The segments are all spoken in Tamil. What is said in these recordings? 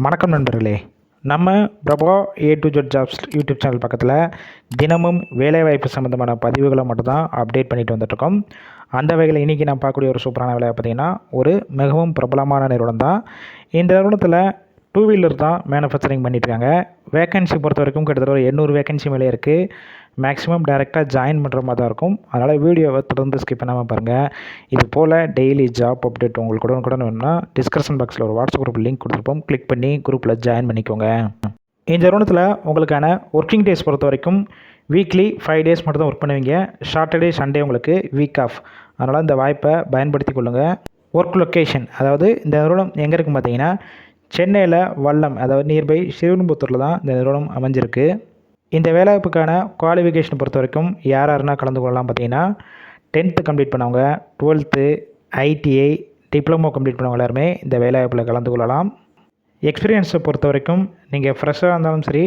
வணக்கம் நண்பர்களே. நம்ம Prabha A to Z jobs YouTube channel பக்கத்தில் தினமும் வேலைவாய்ப்பு சம்மந்தமான பதிவுகளை மட்டும்தான் அப்டேட் பண்ணிட்டு வந்துட்டுருக்கோம். அந்த வகையில் இன்றைக்கி நான் பார்க்கக்கூடிய ஒரு சூப்பரான வேலையை பார்த்திங்கன்னா ஒரு மிகவும் பிரபலமான நிறுவனம் தான். இந்த நிறுவனத்தில் டூ வீலர் தான் மேனுஃபேக்சரிங் பண்ணிட்டுருக்காங்க. வேக்கன்சி பொறுத்த வரைக்கும் கிட்டத்தட்ட ஒரு 800 வேக்கன்சி மேலே இருக்குது. மேக்ஸிமம் டைரெக்டாக ஜாயின் பண்ணுற மாதிரி தான் இருக்கும். அதனால் வீடியோவை தொடர்ந்து ஸ்கிப் பண்ணாமல் பாருங்கள். இது போல் டெய்லி ஜாப் அப்டேட் உங்களுக்கு உடனுக்குடன் வேணும்னா டிஸ்கிரிப்ஷன் பாக்ஸில் ஒரு வாட்ஸ்அப் குரூப் லிங்க் கொடுத்துருப்போம். கிளிக் பண்ணி குரூப்பில் ஜாயின் பண்ணிக்கோங்க. இந்த நிறுவனத்தில் உங்களுக்கான ஒர்க்கிங் டேஸ் பொறுத்த வரைக்கும் வீக்லி 5 டேஸ் மட்டும் தான் ஒர்க் பண்ணுவீங்க. சாட்டர்டே சண்டே உங்களுக்கு வீக் ஆஃப். அதனால் இந்த வாய்ப்பை பயன்படுத்தி கொள்ளுங்கள். ஒர்க் லொக்கேஷன், அதாவது இந்த நிறுவனம் எங்கே இருக்குன்னு பார்த்தீங்கன்னா சென்னையில் வல்லம், அதாவது நியர்பை சிறுவன்புத்தூரில் தான் இந்த நிறுவனம் அமைஞ்சிருக்கு. இந்த வேலைவாய்ப்புக்கான குவாலிஃபிகேஷன் பொறுத்த வரைக்கும் யாருன்னா கலந்து கொள்ளலாம் பார்த்தீங்கன்னா 10th கம்ப்ளீட் பண்ணவங்க, 12th, ஐடிஐ, டிப்ளமோ கம்ப்ளீட் பண்ணவங்க எல்லாருமே இந்த வேலைவாய்ப்பில் கலந்து கொள்ளலாம். எக்ஸ்பீரியன்ஸை பொறுத்த வரைக்கும் நீங்கள் ஃப்ரெஷ்ஷாக இருந்தாலும் சரி,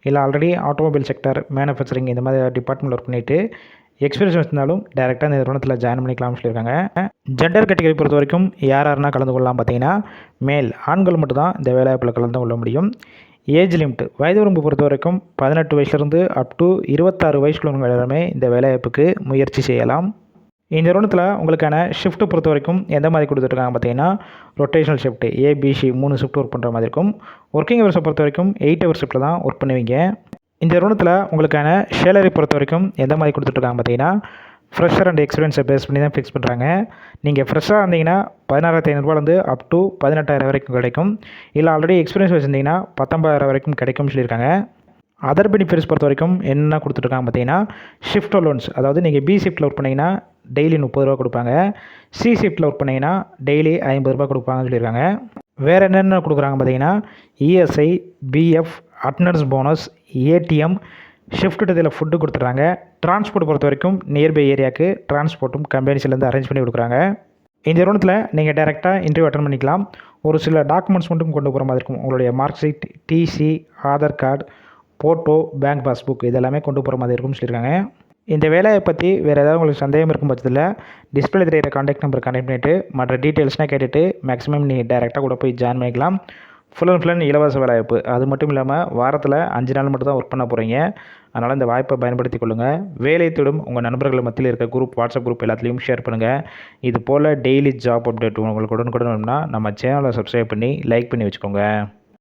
இல்லை ஆல்ரெடி ஆட்டோமொபைல் செக்டர், மேனுஃபேக்சரிங் இந்த மாதிரி டிபார்ட்மெண்ட் ஒர்க் பண்ணிவிட்டு எக்ஸ்பீரியன்ஸ் வச்சிருந்தாலும் டேரெக்டாக இந்த நிறுவனத்தில் ஜாயின் பண்ணிக்கலாம்னு சொல்லியிருக்காங்க. ஜெண்டர் கேட்டகரி பொறுத்த வரைக்கும் யாருன்னா கலந்து கொள்ளலாம் பார்த்தீங்கன்னா மேல், ஆண்கள் மட்டும் தான் இந்த வேலைவாய்ப்பில் கலந்து கொள்ள முடியும். ஏஜ் லிமிட், வயது வரம்பு பொறுத்த வரைக்கும் 18 வயசுலேருந்து அப் டு 26 வயசுக்குள்ளவங்க எல்லாருமே இந்த வேலைவாய்ப்புக்கு முயற்சி செய்யலாம். இந்த நிறுவனத்தில் உங்களுக்கான ஷிஃப்ட்டு பொறுத்த வரைக்கும் எந்த மாதிரி கொடுத்துருக்காங்க பார்த்தீங்கன்னா rotational shift, ABC 3 shift work பண்ணுற மாதிரி இருக்கும். ஒர்க்கிங் ஹவர்ஸை பொறுத்த வரைக்கும் 8 ஹவர் ஷிஃப்ட்டில் தான் ஒர்க் பண்ணுவீங்க. இந்த நிறுவனத்தில் உங்களுக்கான சேலரி பொறுத்த வரைக்கும் எந்த மாதிரி கொடுத்துட்ருக்காங்க பார்த்தீங்கன்னா ஃப்ரெஷர் அண்ட் எக்ஸ்பீரியன்ஸை பேஸ் பண்ணி தான் ஃபிக்ஸ் பண்ணுறாங்க. நீங்கள் ஃப்ரெஷ்ஷாக இருந்தீங்கன்னா 16,500 அப் டு 18,000 வரைக்கும் கிடைக்கும். இல்லை ஆல்ரெடி எக்ஸ்பீரியன்ஸ் வச்சுருந்தீங்கன்னா 19,000 வரைக்கும் கிடைக்கும்னு சொல்லியிருக்காங்க. அதர் பெனிஃபிட்ஸ் பொறுத்த வரைக்கும் என்ன கொடுத்துட்ருக்காங்க பார்த்தீங்கன்னா ஷிஃப்ட் அலோன்ஸ், அதாவது நீங்கள் பி ஷிஃப்ட்டில் ஒர்க் பண்ணிங்கன்னா டெய்லி 30 ரூபா கொடுப்பாங்க. சி ஷிஃப்ட்டில் ஒர்க் பண்ணிங்கன்னா டெய்லி 50 ரூபா கொடுப்பாங்கன்னு சொல்லியிருக்காங்க. வேறு என்னென்ன கொடுக்குறாங்க பார்த்தீங்கன்னா ESI, PF, attendance bonus, ATM, shift இதில் ஃபுட்டு கொடுத்துட்றாங்க. டிரான்ஸ்போர்ட் பொறுத்த வரைக்கும் நியர்பை ஏரியாவுக்கு டிரான்ஸ்போர்ட்டும் கம்பெனிஸ்லேருந்து அரேஞ்ச் பண்ணி கொடுக்குறாங்க. இந்த நிறுவனத்தில் நீங்கள் டேரெக்டாக இன்டர்வியூ அட்டன் பண்ணிக்கலாம். ஒரு சில டாக்குமெண்ட்ஸ் மட்டும் கொண்டு போகிற மாதிரி இருக்கும். உங்களுடைய mark sheet, TC, Aadhaar card, photo, bank passbook இதெல்லாமே கொண்டு போகிற மாதிரி இருக்கும்னு சொல்லியிருக்காங்க. இந்த வேலையை பற்றி வேறு ஏதாவது உங்களுக்கு சந்தேகம் இருக்கும் பட்சத்தில் டிஸ்பிளே தெரியிற கான்டாக்ட் நம்பர் கனெக்ட் பண்ணிவிட்டு மற்ற டீட்டெயில்ஸ்னால் கேட்டுட்டு மேக்ஸிமம் நீங்கள் டேரெக்டாக கூட போய் ஜாயின் பண்ணிக்கலாம். ஃபுல் அண்ட் இலவச வேலைவாய்ப்பு. அது மட்டும் இல்லாமல் வாரத்தில் 5 நாள் மட்டும் தான் ஒர்க் பண்ண போகிறீங்க. அதனால் இந்த வாய்ப்பை பயன்படுத்தி கொள்ளுங்கள். வேலை தேடும் உங்கள் நண்பர்கள் மத்தியில் இருக்க குரூப், வாட்ஸ்அப் குரூப் எல்லாத்துலேயும் ஷேர் பண்ணுங்கள். இது போல் டெய்லி ஜாப் அப்டேட் உங்களுக்கு உடனுக்குடன் வேணும்னா நம்ம சேனலை சப்ஸ்கிரைப் பண்ணி லைக் பண்ணி வச்சுக்கோங்க.